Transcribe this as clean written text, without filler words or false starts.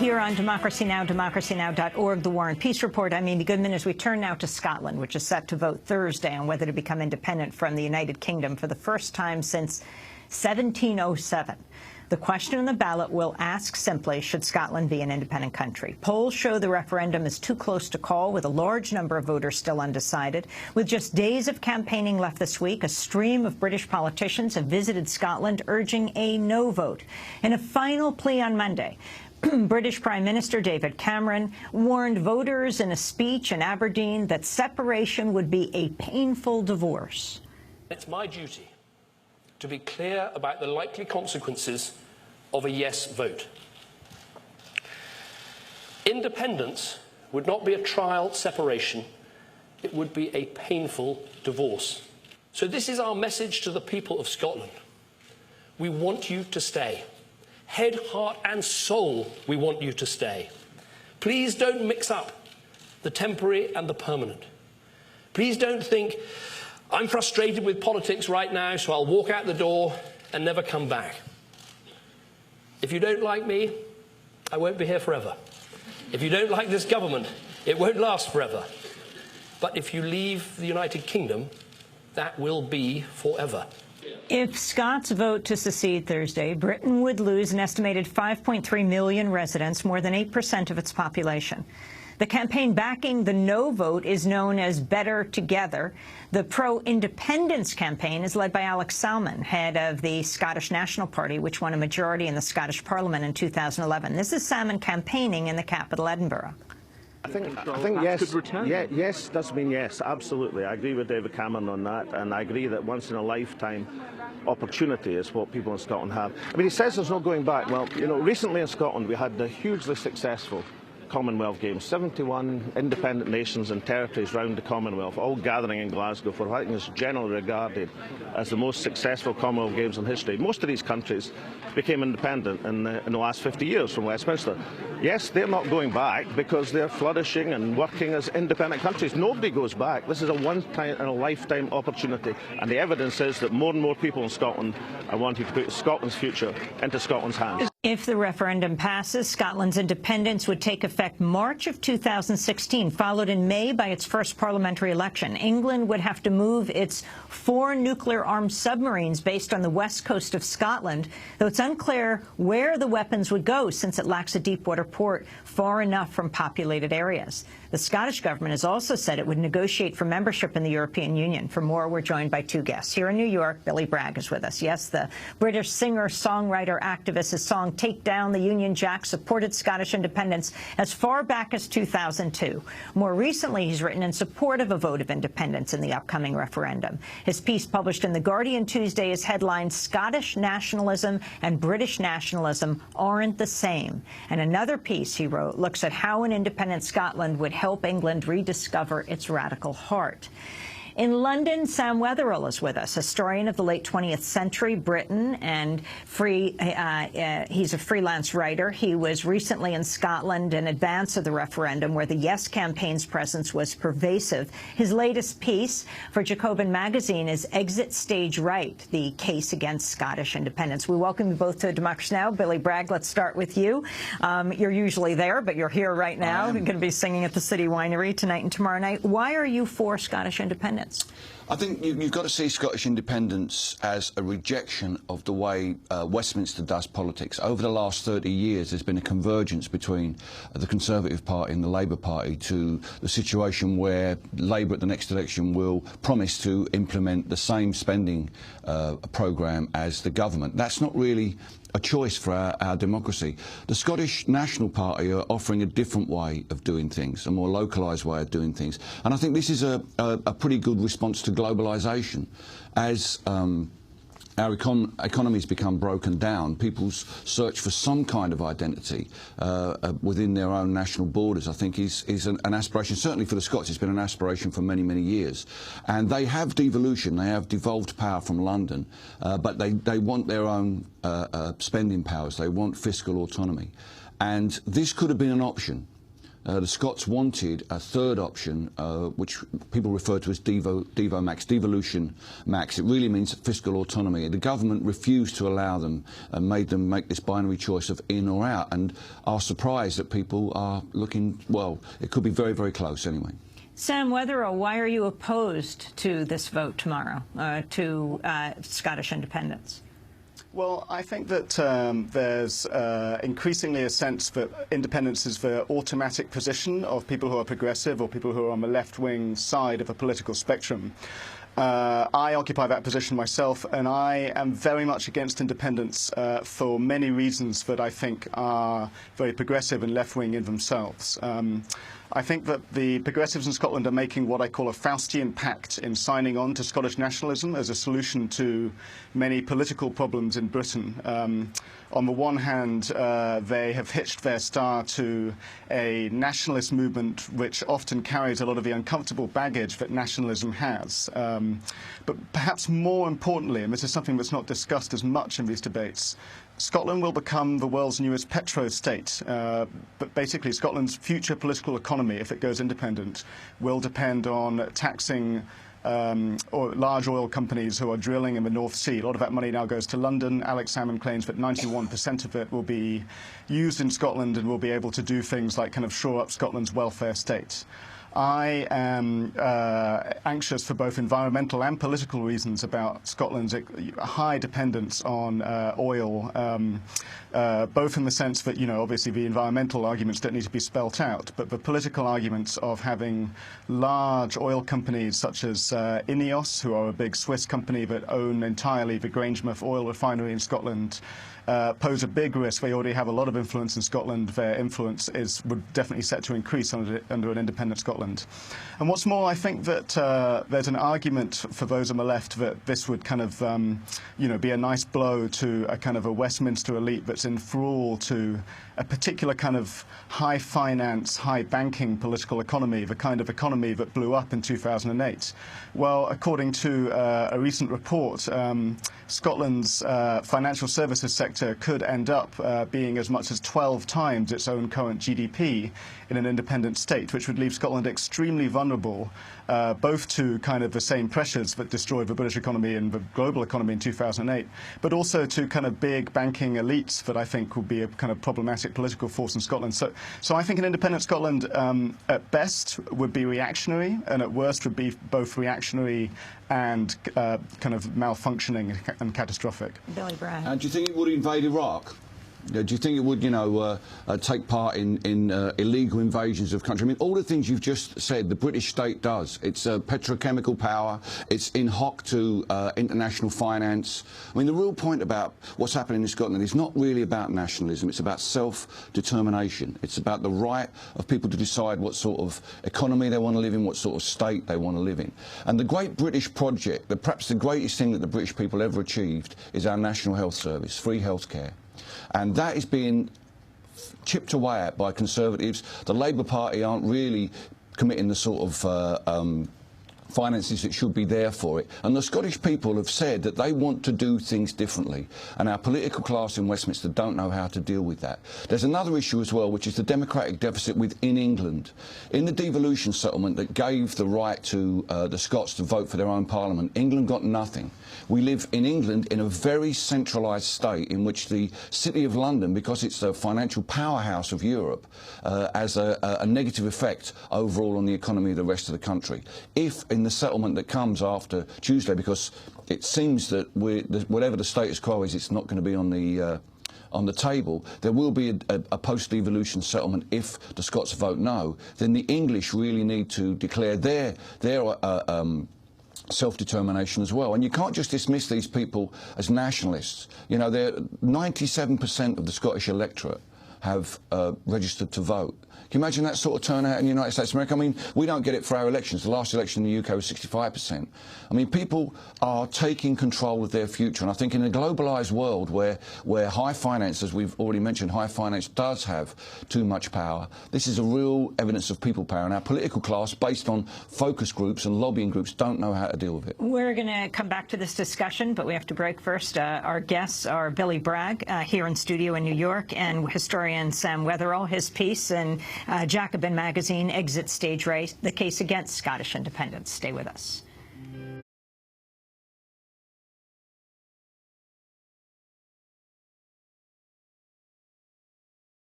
Here on Democracy Now!, democracynow.org, the War and Peace Report. I'm Amy Goodman as we turn now to Scotland, which is set to vote Thursday on whether to become independent from the United Kingdom for the first time since 1707. The question on the ballot will ask simply, should Scotland be an independent country? Polls show the referendum is too close to call, with a large number of voters still undecided. With just days of campaigning left this week, a stream of British politicians have visited Scotland urging a no vote. In a final plea on Monday, British Prime Minister David Cameron warned voters in a speech in Aberdeen that separation would be a painful divorce. It's my duty to be clear about the likely consequences of a yes vote. Independence would not be a trial separation, it would be a painful divorce. So this is our message to the people of Scotland. We want you to stay. Head, heart and soul, we want you to stay. Please don't mix up the temporary and the permanent. Please don't think, I'm frustrated with politics right now, so I'll walk out the door and never come back. If you don't like me, I won't be here forever. If you don't like this government, it won't last forever. But if you leave the United Kingdom, that will be forever. If Scots vote to secede Thursday, Britain would lose an estimated 5.3 million residents, more than 8% of its population. The campaign backing the no vote is known as Better Together. The pro-independence campaign is led by Alex Salmond, head of the Scottish National Party, which won a majority in the Scottish Parliament in 2011. This is Salmond campaigning in the capital, Edinburgh. I think yes. Yeah, yes does mean yes, absolutely. I agree with David Cameron on that, and I agree that once-in-a-lifetime opportunity is what people in Scotland have. I mean, he says there's no going back. Well, you know, recently in Scotland we had the hugely successful Commonwealth Games, 71 independent nations and territories round the Commonwealth, all gathering in Glasgow for what I think is generally regarded as the most successful Commonwealth Games in history. Most of these countries became independent in the last 50 years from Westminster. Yes, they're not going back because they're flourishing and working as independent countries. Nobody goes back. This is a one-in-a-lifetime opportunity, and the evidence is that more and more people in Scotland are wanting to put Scotland's future into Scotland's hands. If the referendum passes, Scotland's independence would take effect March of 2016, followed in May by its first parliamentary election. England would have to move its 4 nuclear-armed submarines based on the west coast of Scotland, though it's unclear where the weapons would go since it lacks a deep-water port far enough from populated areas. The Scottish government has also said it would negotiate for membership in the European Union. For more, we're joined by 2 guests. Here in New York, Billy Bragg is with us. Yes, the British singer, songwriter, activist. His song Take Down the Union Jack supported Scottish independence as far back as 2002. More recently, he's written in support of a vote of independence in the upcoming referendum. His piece published in The Guardian Tuesday is headlined, Scottish nationalism and British nationalism aren't the same. And another piece he wrote looks at how an independent Scotland would help England rediscover its radical heart. In London, Sam Wetherell is with us, historian of the late 20th century Britain, and he's a freelance writer. He was recently in Scotland in advance of the referendum, where the Yes campaign's presence was pervasive. His latest piece for Jacobin magazine is Exit Stage Right, the case against Scottish independence. We welcome you both to Democracy Now! Billy Bragg, let's start with you. You're usually there, but you're here right now. You're going to be singing at the City Winery tonight and tomorrow night. Why are you for Scottish independence? I think you've got to see Scottish independence as a rejection of the way Westminster does politics. Over the last 30 years, there's been a convergence between the Conservative Party and the Labour Party to the situation where Labour at the next election will promise to implement the same spending programme as the government. That's not really a choice for our democracy. The Scottish National Party are offering a different way of doing things, a more localised way of doing things. And I think this is a pretty good response to globalisation. As our economies become broken down, people's search for some kind of identity within their own national borders, I think, is an aspiration. Certainly for the Scots, it's been an aspiration for many, many years. And they have devolution, they have devolved power from London, but they want their own spending powers, they want fiscal autonomy. And this could have been an option The Scots wanted a third option, which people refer to as devolution max. It really means fiscal autonomy. The government refused to allow them and made them make this binary choice of in or out, and are surprised that people are looking, well, it could be very, very close anyway. Sam Wetherell, why are you opposed to this vote tomorrow, to Scottish independence? Well, I think that there's increasingly a sense that independence is the automatic position of people who are progressive or people who are on the left-wing side of a political spectrum. I occupy that position myself, and I am very much against independence for many reasons that I think are very progressive and left-wing in themselves. I think that the progressives in Scotland are making what I call a Faustian pact in signing on to Scottish nationalism as a solution to many political problems in Britain. On the one hand, they have hitched their star to a nationalist movement which often carries a lot of the uncomfortable baggage that nationalism has. But perhaps more importantly, and this is something that's not discussed as much in these debates, Scotland will become the world's newest petro-state, but basically Scotland's future political economy, if it goes independent, will depend on taxing or large oil companies who are drilling in the North Sea. A lot of that money now goes to London. Alex Salmond claims that 91% of it will be used in Scotland and will be able to do things like kind of shore up Scotland's welfare state. I am anxious for both environmental and political reasons about Scotland's high dependence on oil, both in the sense that, you know, obviously the environmental arguments don't need to be spelt out, but the political arguments of having large oil companies such as INEOS, who are a big Swiss company that own entirely the Grangemouth oil refinery in Scotland, pose a big risk. They already have a lot of influence in Scotland. Their influence would definitely set to increase under an independent Scotland. And what's more, I think that there's an argument for those on the left that this would kind of, you know, be a nice blow to a kind of a Westminster elite that's in thrall to a particular kind of high finance, high banking political economy, the kind of economy that blew up in 2008. Well, according to a recent report, Scotland's financial services sector could end up being as much as 12 times its own current GDP in an independent state, which would leave Scotland extremely vulnerable both to kind of the same pressures that destroyed the British economy and the global economy in 2008, but also to kind of big banking elites that I think would be a kind of problematic political force in Scotland. So I think an independent Scotland at best would be reactionary, and at worst would be both reactionary and kind of malfunctioning and catastrophic. Billy Bragg. And do you think it would invade Iraq? Do you think it would, you know, take part in illegal invasions of country? I mean, all the things you've just said, the British state does. It's petrochemical power. It's in hoc to international finance. I mean, the real point about what's happening in Scotland is not really about nationalism. It's about self-determination. It's about the right of people to decide what sort of economy they want to live in, what sort of state they want to live in. And the great British project, perhaps the greatest thing that the British people ever achieved, is our National Health Service, free healthcare. And that is being chipped away at by Conservatives. The Labour Party aren't really committing the sort of finances that should be there for it. And the Scottish people have said that they want to do things differently. And our political class in Westminster don't know how to deal with that. There's another issue as well, which is the democratic deficit within England. In the devolution settlement that gave the right to the Scots to vote for their own parliament, England got nothing. We live in England in a very centralised state in which the City of London, because it's a financial powerhouse of Europe, has a negative effect overall on the economy of the rest of the country. If in the settlement that comes after Tuesday, because it seems that whatever the status quo is, it's not going to be on the table, there will be a post-devolution settlement if the Scots vote no, then the English really need to declare their self-determination as well. And you can't just dismiss these people as nationalists. You know, 97% of the Scottish electorate have registered to vote. Can you imagine that sort of turnout in the United States of America? I mean, we don't get it for our elections. The last election in the UK was 65%. I mean, people are taking control of their future. And I think in a globalised world where high finance, as we've already mentioned, high finance does have too much power, this is a real evidence of people power. And our political class, based on focus groups and lobbying groups, don't know how to deal with it. We're going to come back to this discussion, but we have to break first. Our guests are Billy Bragg, here in studio in New York, and historian historian Sam Wetherell. His piece in Jacobin magazine, Exit Stage Race, the case against Scottish independence. Stay with us.